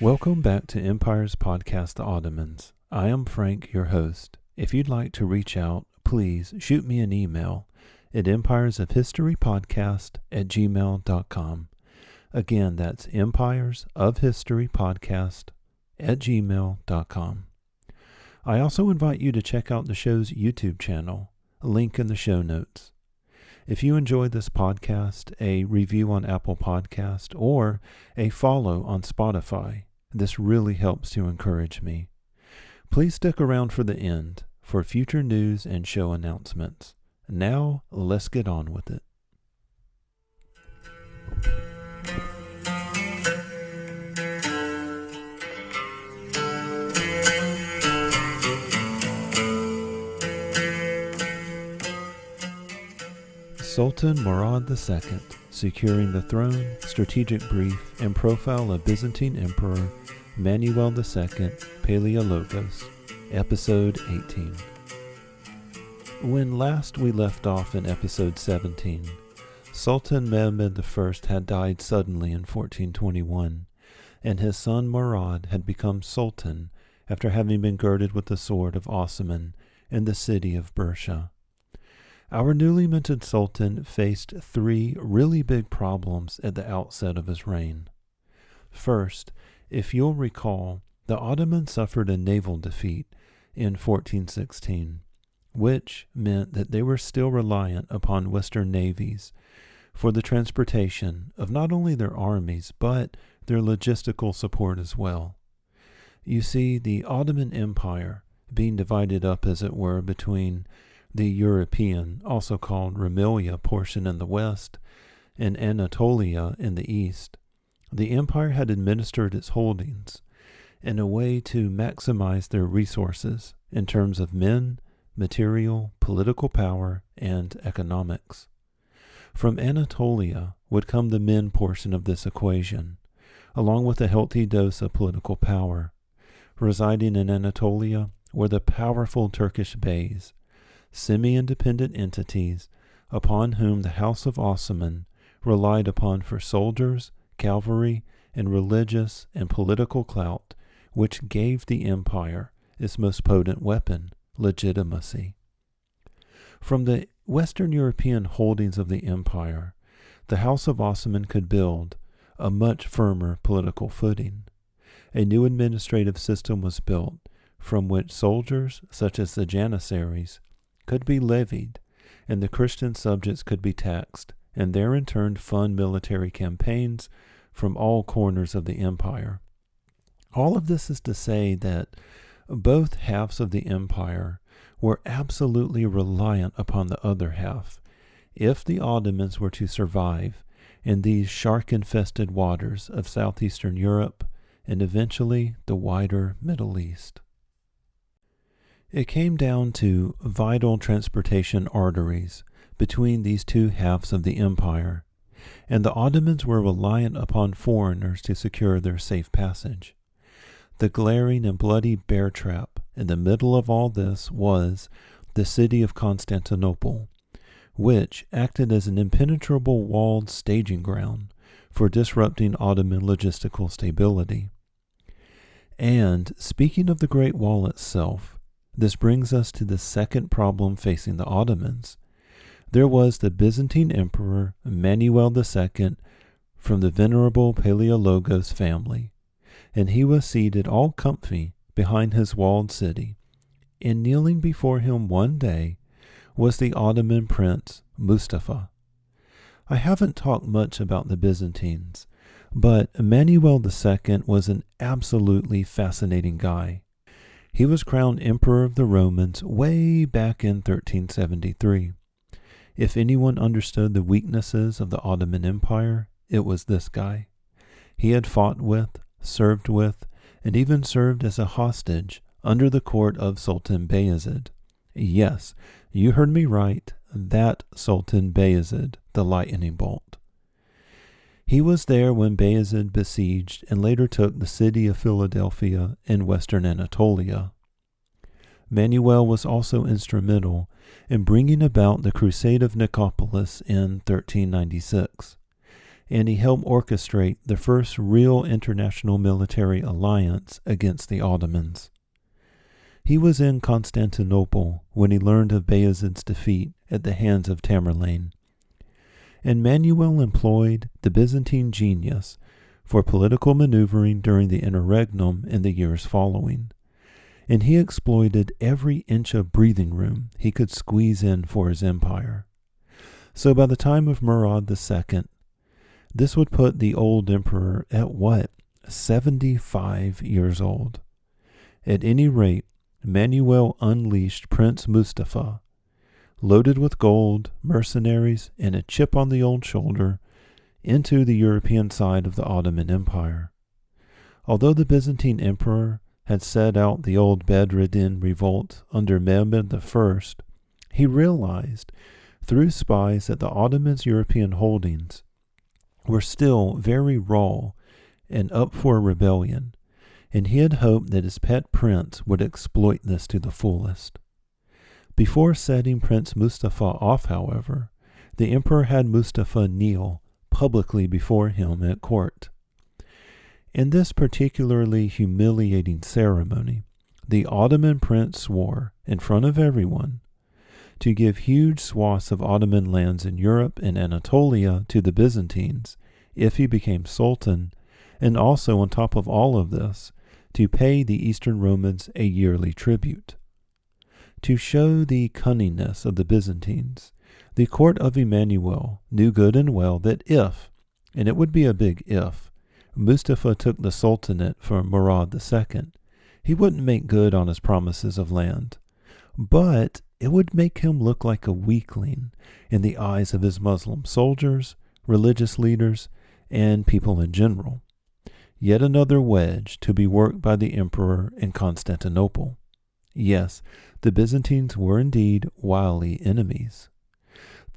Welcome back to Empiresofhistorypodcast, The Ottomans. I am Frank, your host. If you'd like to reach out, please shoot me an email at empiresofhistorypodcast@gmail.com. Again, that's empiresofhistorypodcast@gmail.com. I also invite you to check out the show's YouTube channel, a link in the show notes. If you enjoyed this podcast, a review on Apple Podcast, or a follow on Spotify, this really helps to encourage me. Please stick around for the end for future news and show announcements. Now, let's get on with it. Sultan Murad II, Securing the Throne, Strategic Brief, and Profile of Byzantine Emperor Manuel II, Paleologos, Episode 18. When last we left off in Episode 17, Sultan Mehmed I had died suddenly in 1421, and his son Murad had become Sultan after having been girded with the sword of Ottoman in the city of Bursa. Our newly minted Sultan faced three really big problems at the outset of his reign. First, if you'll recall, the Ottomans suffered a naval defeat in 1416, which meant that they were still reliant upon Western navies for the transportation of not only their armies, but their logistical support as well. You see, the Ottoman Empire, being divided up, as it were, between the European, also called Rumelia, portion in the west, and Anatolia in the east, the empire had administered its holdings in a way to maximize their resources in terms of men, material, political power, and economics. From Anatolia would come the men portion of this equation, along with a healthy dose of political power. Residing in Anatolia were the powerful Turkish Beys, semi-independent entities upon whom the House of Ottoman relied upon for soldiers, cavalry, and religious and political clout, which gave the empire its most potent weapon, legitimacy. From the Western European holdings of the empire, the House of Ottoman could build a much firmer political footing. A new administrative system was built from which soldiers, such as the Janissaries, could be levied, and the Christian subjects could be taxed, and there in turn fund military campaigns from all corners of the empire. All of this is to say that both halves of the empire were absolutely reliant upon the other half if the Ottomans were to survive in these shark-infested waters of southeastern Europe and eventually the wider Middle East. It came down to vital transportation arteries between these two halves of the empire, and the Ottomans were reliant upon foreigners to secure their safe passage. The glaring and bloody bear trap in the middle of all this was the city of Constantinople, which acted as an impenetrable walled staging ground for disrupting Ottoman logistical stability. And speaking of the Great Wall itself, this brings us to the second problem facing the Ottomans. There was the Byzantine Emperor Emanuel II from the venerable Paleologos family, and he was seated all comfy behind his walled city, and kneeling before him one day was the Ottoman prince Mustafa. I haven't talked much about the Byzantines, but Emanuel II was an absolutely fascinating guy. He was crowned Emperor of the Romans way back in 1373. If anyone understood the weaknesses of the Ottoman Empire, it was this guy. He had fought with, served with, and even served as a hostage under the court of Sultan Bayezid. Yes, you heard me right, that Sultan Bayezid, the lightning bolt. He was there when Bayezid besieged and later took the city of Philadelphia in western Anatolia. Manuel was also instrumental in bringing about the Crusade of Nicopolis in 1396. and he helped orchestrate the first real international military alliance against the Ottomans. He was in Constantinople when he learned of Bayezid's defeat at the hands of Tamerlane, and Manuel employed the Byzantine genius for political maneuvering during the Interregnum in the years following, and he exploited every inch of breathing room he could squeeze in for his empire. So by the time of Murad II, this would put the old emperor at 75 years old. At any rate, Manuel unleashed Prince Mustafa, loaded with gold, mercenaries, and a chip on the old shoulder, into the European side of the Ottoman Empire. Although the Byzantine Emperor had set out the old Bedreddin revolt under Mehmed I, he realized through spies that the Ottomans' European holdings were still very raw and up for rebellion, and he had hoped that his pet prince would exploit this to the fullest. Before setting Prince Mustafa off, however, the emperor had Mustafa kneel publicly before him at court. In this particularly humiliating ceremony, the Ottoman prince swore, in front of everyone, to give huge swaths of Ottoman lands in Europe and Anatolia to the Byzantines if he became sultan, and also on top of all of this, to pay the Eastern Romans a yearly tribute. To show the cunningness of the Byzantines, the court of Emmanuel knew good and well that if, and it would be a big if, Mustafa took the sultanate from Murad II, he wouldn't make good on his promises of land, but it would make him look like a weakling in the eyes of his Muslim soldiers, religious leaders, and people in general. Yet another wedge to be worked by the emperor in Constantinople. Yes, the Byzantines were indeed wily enemies.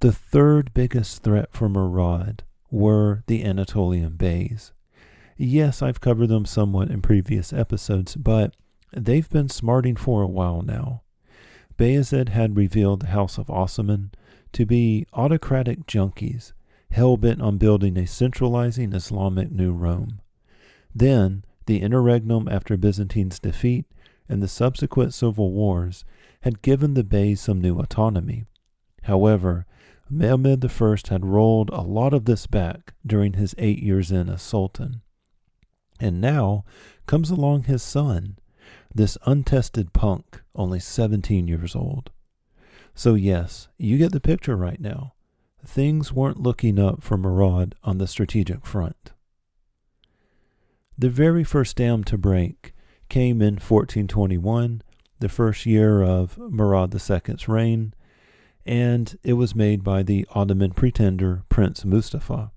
The third biggest threat for Murad were the Anatolian Beys. Yes, I've covered them somewhat in previous episodes, but they've been smarting for a while now. Bayezid had revealed the House of Ottoman to be autocratic junkies, hell-bent on building a centralizing Islamic New Rome. Then, the Interregnum after Byzantine's defeat and the subsequent civil wars had given the Beys some new autonomy. However, Mehmed I had rolled a lot of this back during his 8 years in as sultan. And now comes along his son, this untested punk, only 17 years old. So yes, you get the picture right now. Things weren't looking up for Murad on the strategic front. The very first dam to break came in 1421, the first year of Murad II's reign, and it was made by the Ottoman pretender Prince Mustafa.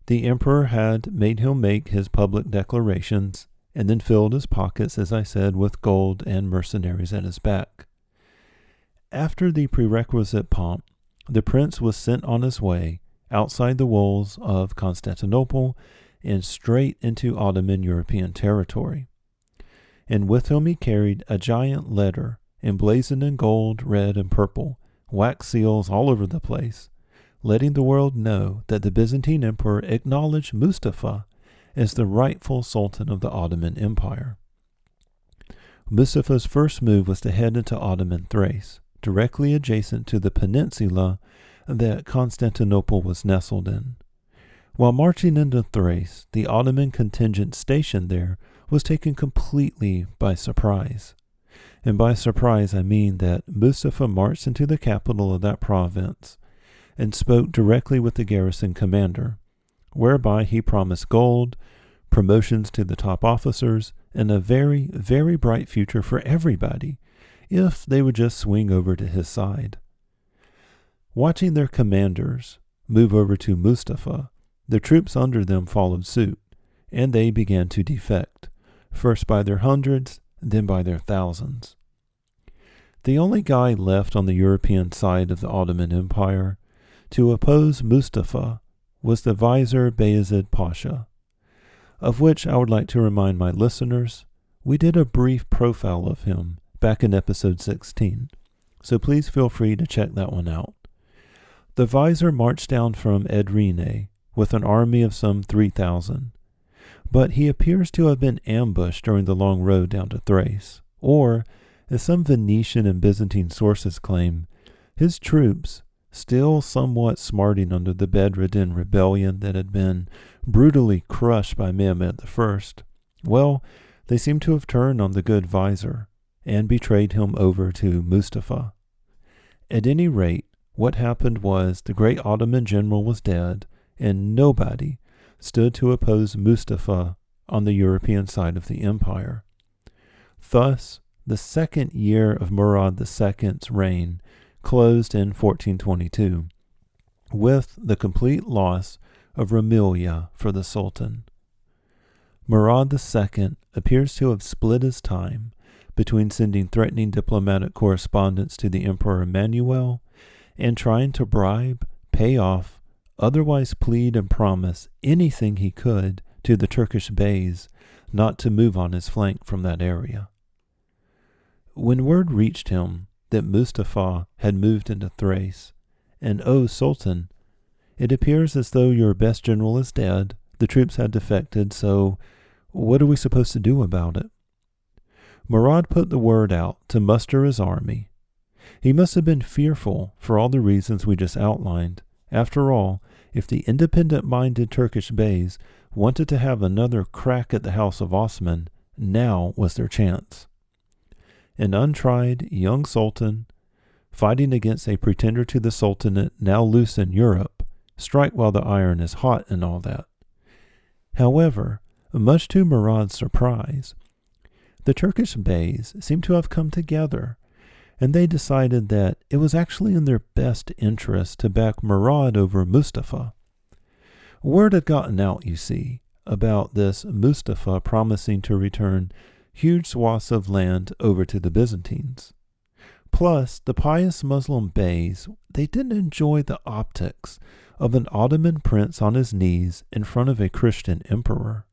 The emperor had made him make his public declarations and then filled his pockets, as I said, with gold and mercenaries at his back. After the prerequisite pomp, the prince was sent on his way outside the walls of Constantinople and straight into Ottoman European territory. And with him he carried a giant letter emblazoned in gold, red, and purple, wax seals all over the place, letting the world know that the Byzantine emperor acknowledged Mustafa as the rightful sultan of the Ottoman Empire. Mustafa's first move was to head into Ottoman Thrace, directly adjacent to the peninsula that Constantinople was nestled in. While marching into Thrace, the Ottoman contingent stationed there was taken completely by surprise. And by surprise I mean that Mustafa marched into the capital of that province and spoke directly with the garrison commander, whereby he promised gold, promotions to the top officers, and a very, very bright future for everybody if they would just swing over to his side. Watching their commanders move over to Mustafa, the troops under them followed suit, and they began to defect, first by their hundreds, then by their thousands. The only guy left on the European side of the Ottoman Empire to oppose Mustafa was the Vizier Bayezid Pasha, of which I would like to remind my listeners, we did a brief profile of him back in episode 16, so please feel free to check that one out. The Vizier marched down from Edirne with an army of some 3,000. But he appears to have been ambushed during the long road down to Thrace, or, as some Venetian and Byzantine sources claim, his troops, still somewhat smarting under the bedridden rebellion that had been brutally crushed by Mehmed I, well, they seem to have turned on the good vizier and betrayed him over to Mustafa. At any rate, what happened was the great Ottoman general was dead, and nobody stood to oppose Mustafa on the European side of the empire. Thus, the second year of Murad II's reign closed in 1422, with the complete loss of Roumelia for the Sultan. Murad II appears to have split his time between sending threatening diplomatic correspondence to the Emperor Emanuel and trying to bribe, pay off, otherwise plead and promise anything he could to the Turkish Beys not to move on his flank from that area. When word reached him that Mustafa had moved into Thrace, and "O Sultan, it appears as though your best general is dead, the troops had defected, so what are we supposed to do about it?" Murad put the word out to muster his army. He must have been fearful for all the reasons we just outlined. After all, if the independent-minded Turkish Beys wanted to have another crack at the House of Osman, now was their chance. An untried young sultan, fighting against a pretender to the sultanate now loose in Europe, strike while the iron is hot and all that. However, much to Murad's surprise, the Turkish Beys seem to have come together, and they decided that it was actually in their best interest to back Murad over Mustafa. Word had gotten out, you see, about this Mustafa promising to return huge swaths of land over to the Byzantines. Plus, the pious Muslim Beys, they didn't enjoy the optics of an Ottoman prince on his knees in front of a Christian emperor.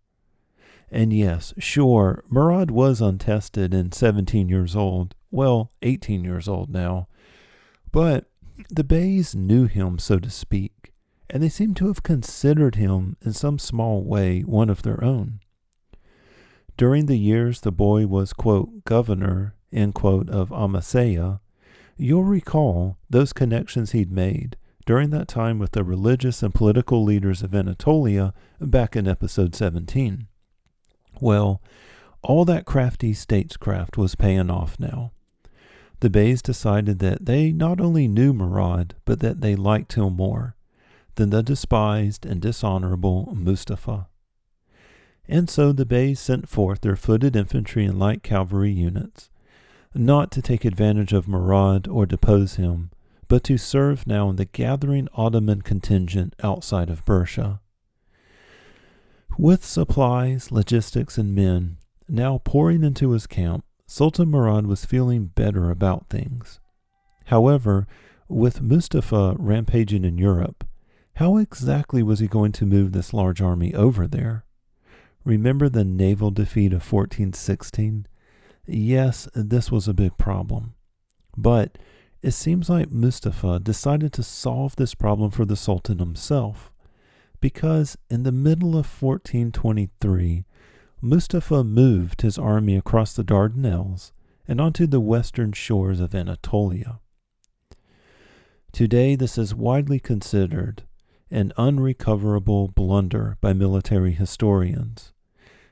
And yes, sure, Murad was untested and 17 years old, well, 18 years old now, but the Beys knew him, so to speak, and they seem to have considered him in some small way one of their own. During the years the boy was, quote, governor, end quote, of Amasya, you'll recall those connections he'd made during that time with the religious and political leaders of Anatolia back in episode 17. Well, all that crafty statescraft was paying off now. The Beys decided that they not only knew Murad, but that they liked him more than the despised and dishonorable Mustafa. And so the Beys sent forth their footed infantry and light cavalry units, not to take advantage of Murad or depose him, but to serve now in the gathering Ottoman contingent outside of Bursa. With supplies, logistics, and men now pouring into his camp, Sultan Murad was feeling better about things. However, with Mustafa rampaging in Europe, how exactly was he going to move this large army over there? Remember the naval defeat of 1416? Yes, this was a big problem. But it seems like Mustafa decided to solve this problem for the Sultan himself, because in the middle of 1423, Mustafa moved his army across the Dardanelles and onto the western shores of Anatolia. Today, this is widely considered an unrecoverable blunder by military historians.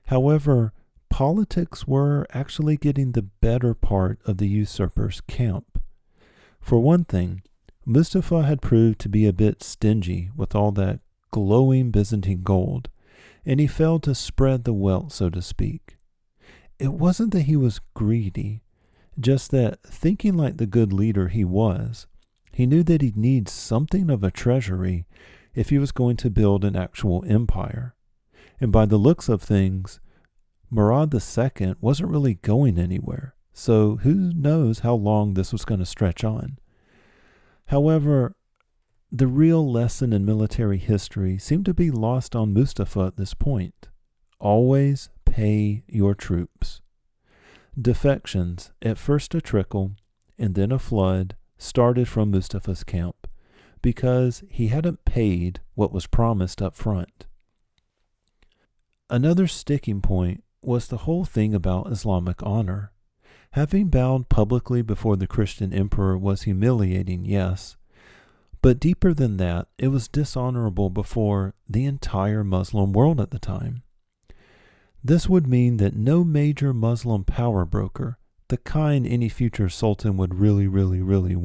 However, politics were actually getting the better part of the usurper's camp. For one thing, Mustafa had proved to be a bit stingy with all that glowing Byzantine gold, and he failed to spread the wealth, so to speak. It wasn't that he was greedy, just that, thinking like the good leader he was, he knew that he'd need something of a treasury if he was going to build an actual empire. And by the looks of things, Murad II wasn't really going anywhere, so who knows how long this was going to stretch on. However, the real lesson in military history seemed to be lost on Mustafa at this point. Always pay your troops. Defections, at first a trickle, and then a flood, started from Mustafa's camp, because he hadn't paid what was promised up front. Another sticking point was the whole thing about Islamic honor. Having bowed publicly before the Christian emperor was humiliating, yes, but deeper than that, it was dishonorable before the entire Muslim world at the time. This would mean that no major Muslim power broker, the kind any future sultan would really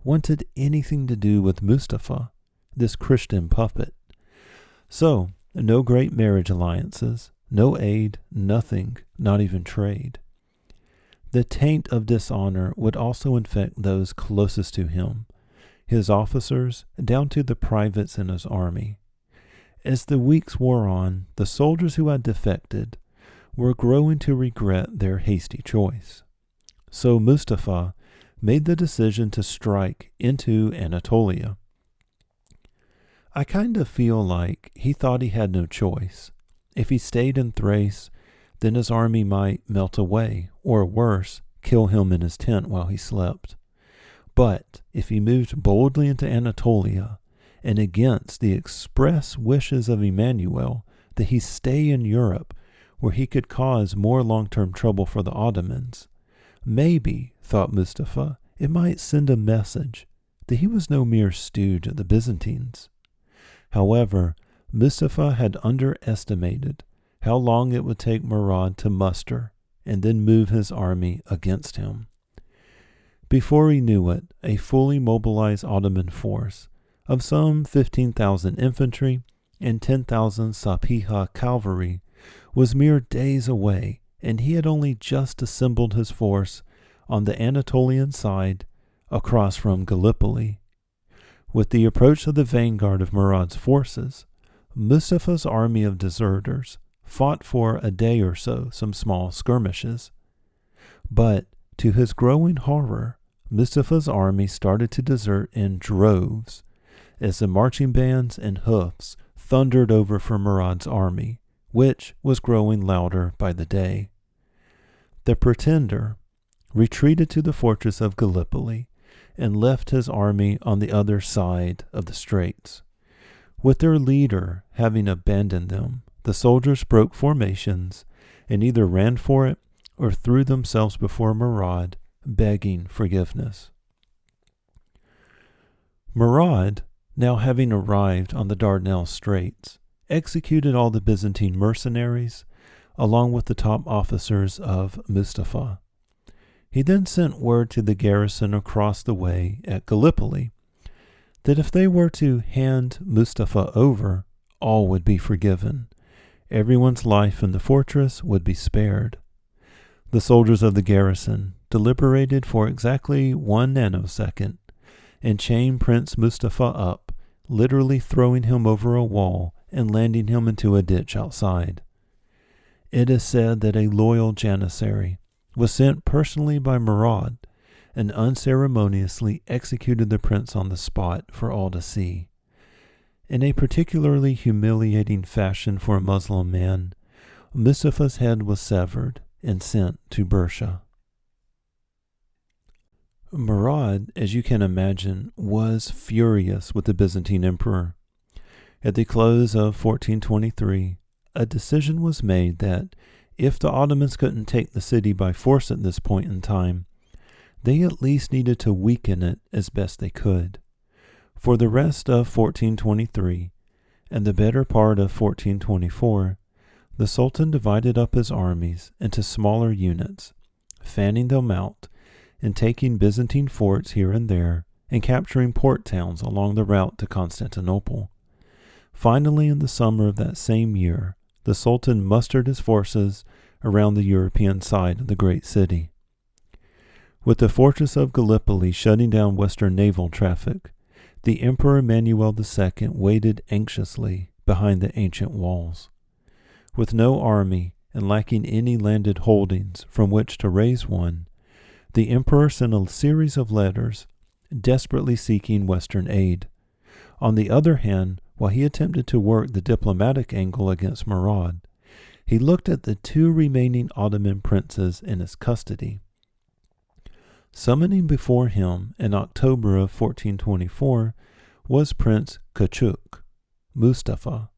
wanted anything to do with Mustafa, this Christian puppet. So, no great marriage alliances, no aid, nothing, not even trade. The taint of dishonor would also infect those closest to him, his officers, down to the privates in his army. As the weeks wore on, the soldiers who had defected were growing to regret their hasty choice. So Mustafa made the decision to strike into Anatolia. I kind of feel like he thought he had no choice. If he stayed in Thrace, then his army might melt away, or worse, kill him in his tent while he slept. But if he moved boldly into Anatolia, and against the express wishes of Emanuel that he stay in Europe where he could cause more long-term trouble for the Ottomans, maybe, thought Mustafa, it might send a message that he was no mere stooge of the Byzantines. However, Mustafa had underestimated how long it would take Murad to muster and then move his army against him. Before he knew it, a fully mobilized Ottoman force of some 15,000 infantry and 10,000 Sapiha cavalry was mere days away, and he had only just assembled his force on the Anatolian side across from Gallipoli. With the approach of the vanguard of Murad's forces, Mustafa's army of deserters fought for a day or so some small skirmishes. But to his growing horror, Mustafa's army started to desert in droves as the marching bands and hoofs thundered over for Murad's army, which was growing louder by the day. The pretender retreated to the fortress of Gallipoli and left his army on the other side of the straits. With their leader having abandoned them, the soldiers broke formations and either ran for it or threw themselves before Murad, begging forgiveness. Murad, now having arrived on the Dardanelles Straits, executed all the Byzantine mercenaries, along with the top officers of Mustafa. He then sent word to the garrison across the way at Gallipoli that if they were to hand Mustafa over, all would be forgiven. Everyone's life in the fortress would be spared. The soldiers of the garrison deliberated for exactly 1 nanosecond and chained Prince Mustafa up, literally throwing him over a wall and landing him into a ditch outside. It is said that a loyal janissary was sent personally by Murad and unceremoniously executed the prince on the spot for all to see. In a particularly humiliating fashion for a Muslim man, Mustafa's head was severed and sent to Bersha. Murad, as you can imagine, was furious with the Byzantine Emperor. At the close of 1423, a decision was made that if the Ottomans couldn't take the city by force at this point in time, they at least needed to weaken it as best they could. For the rest of 1423 and the better part of 1424, the Sultan divided up his armies into smaller units, fanning them out and taking Byzantine forts here and there and capturing port towns along the route to Constantinople. Finally, in the summer of that same year, the Sultan mustered his forces around the European side of the great city. With the fortress of Gallipoli shutting down western naval traffic, the Emperor Emanuel II waited anxiously behind the ancient walls. With no army and lacking any landed holdings from which to raise one, the emperor sent a series of letters desperately seeking Western aid. On the other hand, while he attempted to work the diplomatic angle against Murad, he looked at the 2 remaining Ottoman princes in his custody. Summoning before him in October of 1424 was Prince Küçük, Mustafa.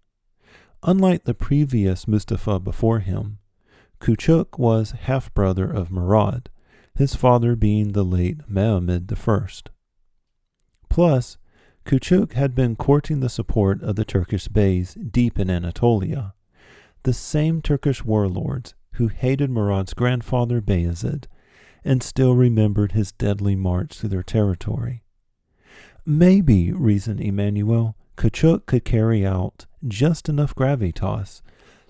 Unlike the previous Mustafa before him, Küçük was half-brother of Murad, his father being the late Mehmed I. Plus, Küçük had been courting the support of the Turkish Beys deep in Anatolia, the same Turkish warlords who hated Murad's grandfather Bayezid and still remembered his deadly march through their territory. Maybe, reasoned Emanuel, Küçük could carry out just enough gravitas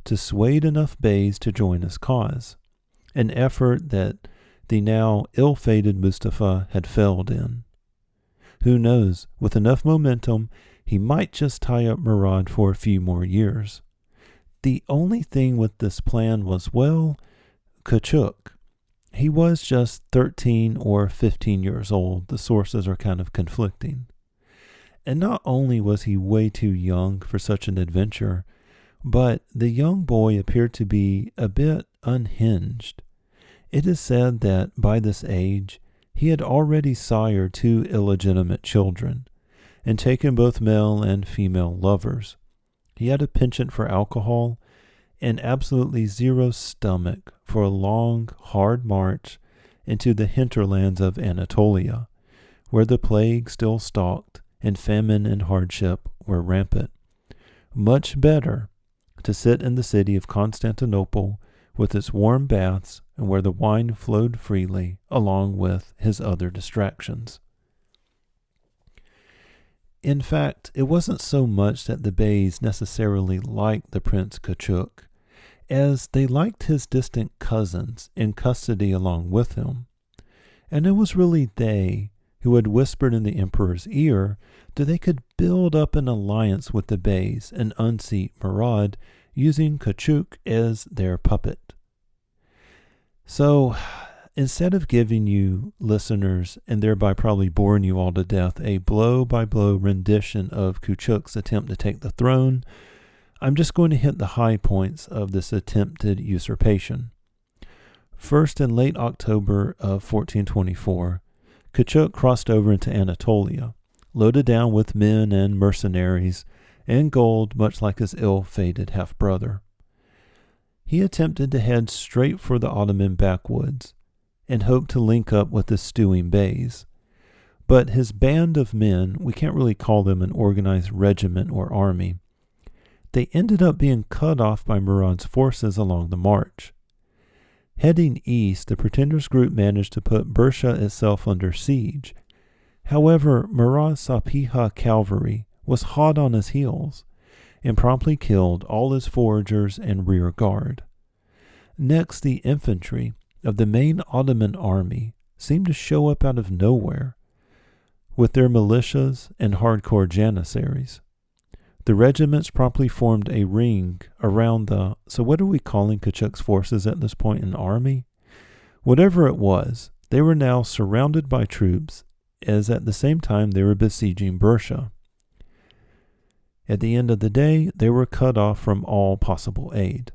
to sway enough Beys to join his cause, an effort that the now ill-fated Mustafa had failed in. Who knows, with enough momentum, he might just tie up Murad for a few more years. The only thing with this plan was, well, Küçük. He was just 13 or 15 years old. The sources are kind of conflicting. And not only was he way too young for such an adventure, but the young boy appeared to be a bit unhinged. It is said that by this age, he had already sired 2 illegitimate children, and taken both male and female lovers. He had a penchant for alcohol, and absolutely zero stomach for a long, hard march into the hinterlands of Anatolia, where the plague still stalked, and famine and hardship were rampant. Much better to sit in the city of Constantinople with its warm baths and where the wine flowed freely along with his other distractions. In fact, it wasn't so much that the Beys necessarily liked the Prince Küçük, as they liked his distant cousins in custody along with him, and it was really they who had whispered in the emperor's ear that they could build up an alliance with the Beys and unseat Murad using Küçük as their puppet. So, instead of giving you listeners, and thereby probably boring you all to death, a blow-by-blow rendition of Küçük's attempt to take the throne, I'm just going to hit the high points of this attempted usurpation. First, in late October of 1424, Küçük crossed over into Anatolia, loaded down with men and mercenaries, and gold, much like his ill-fated half-brother. He attempted to head straight for the Ottoman backwoods, and hoped to link up with the stewing Beys. But his band of men, we can't really call them an organized regiment or army, they ended up being cut off by Murad's forces along the march. Heading east, the pretenders' group managed to put Bursa itself under siege. However, Murad's Sapiha cavalry was hot on his heels, and promptly killed all his foragers and rear guard. Next, the infantry of the main Ottoman army seemed to show up out of nowhere, with their militias and hardcore janissaries. The regiments promptly formed a ring around so what are we calling Küçük's forces at this point, an army? Whatever it was, they were now surrounded by troops, as at the same time they were besieging Bursa. At the end of the day, they were cut off from all possible aid.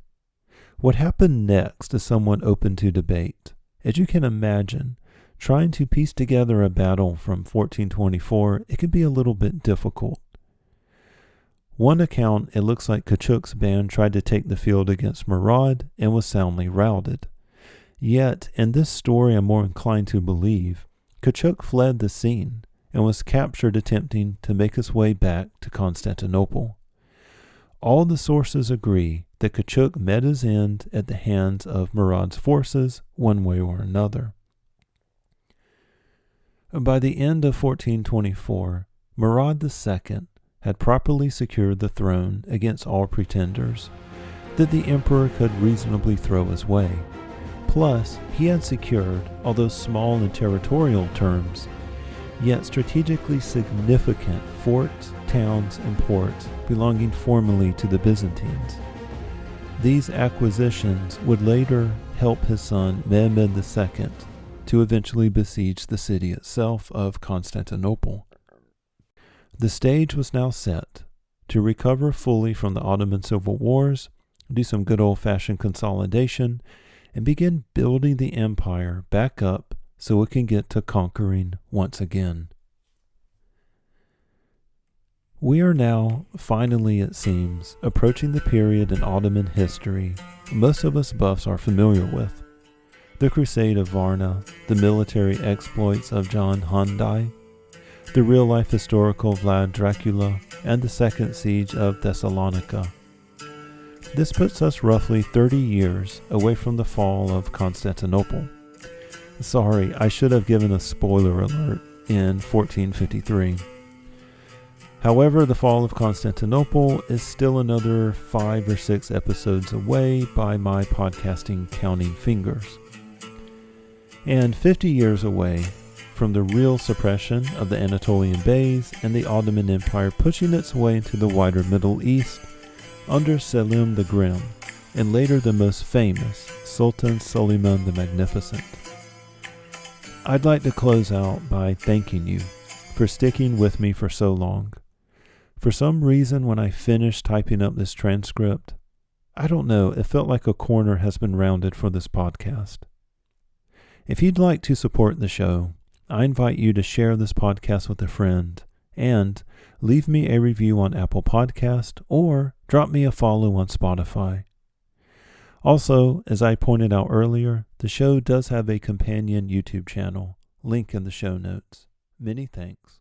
What happened next is somewhat open to debate. As you can imagine, trying to piece together a battle from 1424, it can be a little bit difficult. One account, it looks like Küçük's band tried to take the field against Murad and was soundly routed. Yet, in this story I'm more inclined to believe, Küçük fled the scene and was captured attempting to make his way back to Constantinople. All the sources agree that Küçük met his end at the hands of Murad's forces, one way or another. By the end of 1424, Murad II had properly secured the throne against all pretenders that the emperor could reasonably throw his way. Plus, he had secured, although small in territorial terms, yet strategically significant forts, towns, and ports belonging formerly to the Byzantines. These acquisitions would later help his son Mehmed II to eventually besiege the city itself of Constantinople. The stage was now set to recover fully from the Ottoman civil wars, do some good old-fashioned consolidation, and begin building the empire back up so it can get to conquering once again. We are now, finally it seems, approaching the period in Ottoman history most of us buffs are familiar with. The Crusade of Varna, the military exploits of John Handai, the real-life historical Vlad Dracula, and the Second Siege of Thessalonica. This puts us roughly 30 years away from the fall of Constantinople. Sorry, I should have given a spoiler alert in 1453. However, the fall of Constantinople is still another 5 or 6 episodes away by my podcasting counting fingers. And 50 years away from the real suppression of the Anatolian Beys and the Ottoman Empire pushing its way into the wider Middle East under Selim the Grim, and later the most famous Sultan Suleiman the Magnificent. I'd like to close out by thanking you for sticking with me for so long. For some reason, when I finished typing up this transcript, I don't know, it felt like a corner has been rounded for this podcast. If you'd like to support the show, I invite you to share this podcast with a friend and leave me a review on Apple Podcast or drop me a follow on Spotify. Also, as I pointed out earlier, the show does have a companion YouTube channel, link in the show notes. Many thanks.